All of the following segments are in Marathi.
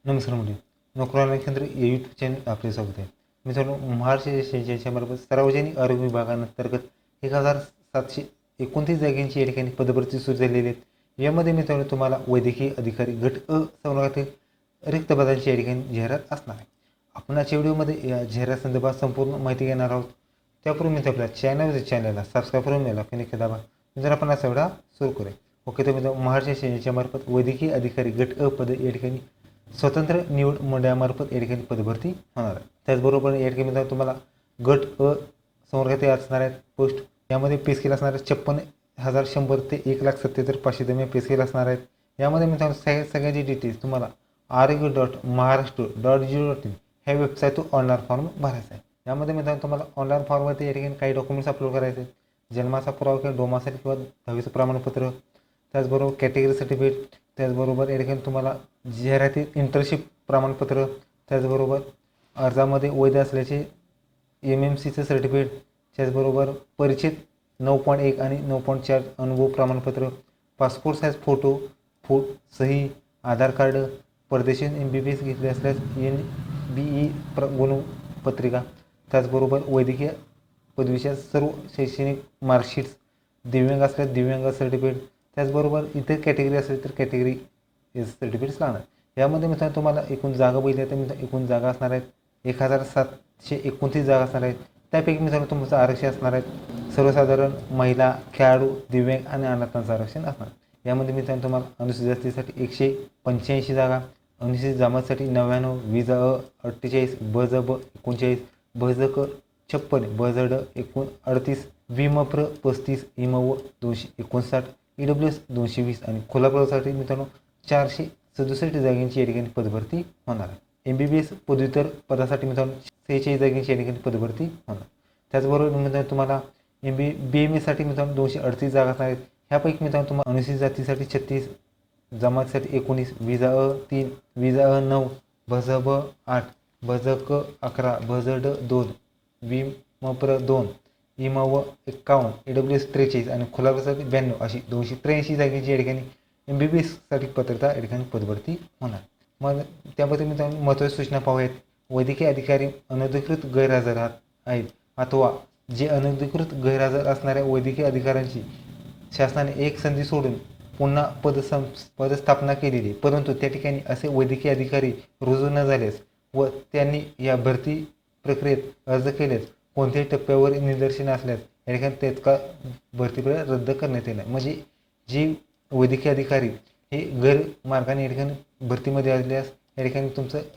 नमस्कार मुली नोकरी ऑनलाईन केंद्र या यूट्यूब चॅनल आपले स्वागत आहे. मित्रांनो, महाराष्ट्र शासनाच्या मार्फत सार्वजनिक आरोग्य विभागांतर्गत 1729 जागांची या ठिकाणी पदभरती सुरू झालेली आहेत. यामध्ये मित्रांनो तुम्हाला वैद्यकीय अधिकारी गट अ संवर्गातील रिक्त पदांची या ठिकाणी जाहिरात असणार आहे. आपण आजच्या व्हिडिओमध्ये या जाहिरात संदर्भात संपूर्ण माहिती घेणार आहोत. त्यापूर्वी मी आपल्या चॅनलला सबस्क्राईब करून घ्या, नक्की दाबा. जर आपण असा व्हिडिओ सुरू करूया. ओके, तर मित्रांनो, महाराष्ट्र शासनाच्या मार्फत वैद्यकीय अधिकारी गट अ पद या ठिकाणी स्वतंत्र निवड मंडळामार्फत या ठिकाणी पदभरती होणार आहे. त्याचबरोबर या ठिकाणी मित्रांनो तुम्हाला गट अ संवर्गातील असणार आहेत पोस्ट. यामध्ये पे स्केल असणार आहे 56,100 ते 1,77,500 दरम्यान पे स्केल असणार आहेत. यामध्ये मित्रांनो सगळ्यांची डिटेल्स तुम्हाला आरोग्य.महाराष्ट्र.gov.in ह्या वेबसाईटवर ऑनलाईन फॉर्म भरायचा आहे. यामध्ये मित्रांनो तुम्हाला ऑनलाईन फॉर्मवरती या ठिकाणी काही डॉक्युमेंट्स अपलोड करायचे आहेत. जन्माचा पुरावा किंवा डोमासाठी किंवा 10वीचं प्रमाणपत्र, त्याचबरोबर कॅटेगरी सर्टिफिकेट, त्याचबरोबर या ठिकाणी तुम्हाला जाहिरातीत इंटर्नशिप प्रमाणपत्र, त्याचबरोबर अर्जामध्ये वैध असल्याचे MMCचं सर्टिफिकेट, त्याचबरोबर परिचित 9.1 आणि 9.4 अनुभव प्रमाणपत्र, पासपोर्ट साईज फोटो, सही, आधार कार्ड, परदेशात MBBS घेतले असल्यास NBE गुणपत्रिका, त्याचबरोबर वैद्यकीय पदवीच्या सर्व शैक्षणिक मार्कशीट्स, दिव्यांग असल्यास दिव्यांग सर्टिफिकेट, त्याचबरोबर इतर कॅटेगरी असेल तर कॅटेगरी सर्टिफिकेट्स लागणार. यामध्ये मित्रांनो तुम्हाला एकूण जागा बघितल्या तर एकूण जागा असणार आहेत 1729 जागा असणार आहेत. त्यापैकी मित्रांनो तुमचं आरक्षण असणार आहेत सर्वसाधारण, महिला, खेळाडू, दिव्यांग आणि अनाथांचं आरक्षण असणार. यामध्ये मित्रांनो तुम्हाला अनुसूचित जातीसाठी 185 जागा, अनुसूचित जमातीसाठी 99, विजा अ 48, बज ब 39, बज क 56, बज ड 38, विमप्र 35, इमव 259, EWS 220 आणि खुला प्रवर्गासाठी मित्रांनो 467 जागांची या ठिकाणी पदभरती होणार आहे. MBBS पदव्युत्तर पदासाठी मित्रांनो 46 जागांची या ठिकाणी पदभरती होणार. त्याचबरोबर मित्रांनो तुम्हाला BMS साठी मित्रांनो 238 जागा असणार आहेत. ह्यापैकी मित्रांनो तुम्हाला अनुसूचित जातीसाठी 36, जमातीसाठी 19, विजा अ 3, विजा अ 9, भज ब 8, भज क 11, भज ड 2, विमप्र 2, इमव 51, EWS 43 आणि खुला प्रवर्गासाठी 92 अशी 283 जागेची या ठिकाणी MBBS साठी पात्रता या ठिकाणी पदभरती होणार. मग त्यामध्ये मित्रांनो महत्त्वाच्या सूचना पाहूयात. वैद्यकीय अधिकारी अनधिकृत गैरहजर आहेत अथवा जे अनधिकृत गैरहजर असणाऱ्या वैद्यकीय अधिकाऱ्यांची शासनाने एक संधी सोडून पुन्हा पदस्थापना केलेली, परंतु त्या ठिकाणी असे वैद्यकीय अधिकारी रुजू न झाल्यास व त्यांनी या भरती प्रक्रियेत अर्ज केल्यास कोणत्याही टप्प्यावर निदर्शने असल्यास या ठिकाणी तत्काळ भरती प्रक्रिया रद्द करण्यात येणार. म्हणजे जी वैद्यकीय अधिकारी हे गैरमार्गाने या ठिकाणी भरतीमध्ये असल्यास या ठिकाणी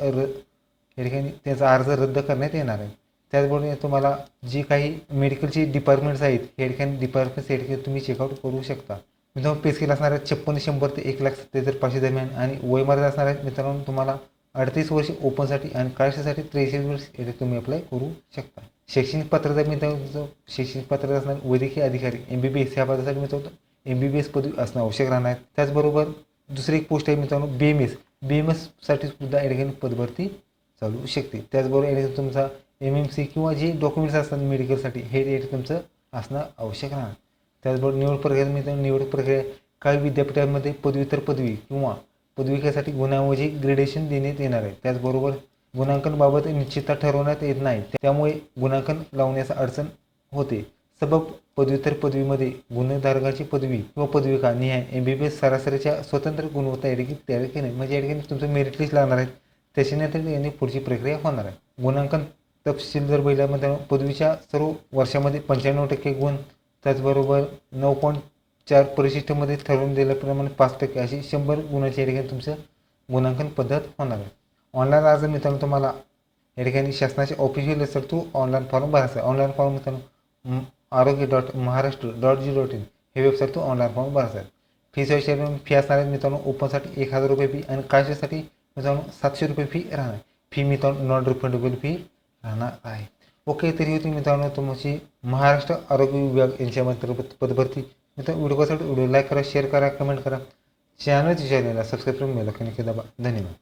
या ठिकाणी त्याचा अर्ज रद्द करण्यात येणार आहे. त्याचबरोबर तुम्हाला जी काही मेडिकलची डिपार्टमेंट्स आहेत या ठिकाणी डिपार्टमेंट्स या ठिकाणी तुम्ही चेकआउट करू शकता. मित्रांनो पे स्केल असणार आहे 56,100 ते 1,77,500 दरम्यान आणि वयमर्यादा असणार आहे मित्रांनो तुम्हाला 38 वर्ष ओपनसाठी आणि कास्टसाठी 43 वर्ष यासाठी तुम्ही अप्लाय करू शकता. शैक्षणिक पात्रता मित्रांनो शैक्षणिक पात्रता असणार वैद्यकीय अधिकारी MBBS ह्या पदासाठी मित्रांनो MBBS पदवी असणं आवश्यक राहणार आहे. त्याचबरोबर दुसरी एक पोस्ट आहे मित्रांनो BMS साठी सुद्धा या ठिकाणी पदभरती चालू शकते. त्याचबरोबर या ठिकाणी तुमचा MMC किंवा जे डॉक्युमेंट्स असतात मेडिकलसाठी हे या ठिकाणी तुमचं असणं आवश्यक राहणार. त्याचबरोबर निवड प्रक्रिया मित्रांनो निवड प्रक्रिया काही विद्यापीठांमध्ये पदव्युत्तर पदवी किंवा पदविकेसाठी गुणांऐवजी ग्रेडेशन देण्यात येणार आहे. त्याचबरोबर गुणांकनबाबत निश्चितता ठरवण्यात येत नाही, त्यामुळे गुणांकन लावण्यास अडचण होते. सबब पदव्युत्तर पदवीमध्ये गुणधारकाची पदवी किंवा पदविका निहाय MBBS सरासरीच्या स्वतंत्र गुणवत्ता या ठिकाणी तयार केली. म्हणजे या ठिकाणी तुमचं मेरिट लिस्ट लागणार आहे, त्याच्यानंतर यांनी पुढची प्रक्रिया होणार आहे. गुणांकन तपशील जर बघितल्यामध्ये पदवीच्या सर्व वर्षामध्ये 95% गुण, त्याचबरोबर 9.4 परिशिष्टमध्ये ठरवून दिल्याप्रमाणे 5% अशी 100 गुणाची या ठिकाणी तुमचं गुणांकन पद्धत होणार आहे. ऑनलाईन अर्ज मित्रांनो तुम्हाला या ठिकाणी शासनाच्या official website through online form भरायचा आहे. ऑनलाईन फॉर्म मित्रांनो आरोग्य.महाराष्ट्र.gov.in हे वेबसाईट थ्रू ऑनलाईन फॉर्म भरायचा आहे. फी असणार आहे मित्रांनो ओपनसाठी 1,000 रुपये फी आणि कास्टसाठी मित्रांनो 700 रुपये फी राहणार. फी मित्रांनो नॉन रिफंडेबल फी राहणार आहे. ओके, तरी होती मित्रांनो तुमची महाराष्ट्र आरोग्य विभाग यांच्या पदभरती. मित्रांनो व्हिडिओ लाईक करा, शेअर करा, कमेंट करा. चॅनलला सबस्क्राईब करून नक्की दाबा. धन्यवाद.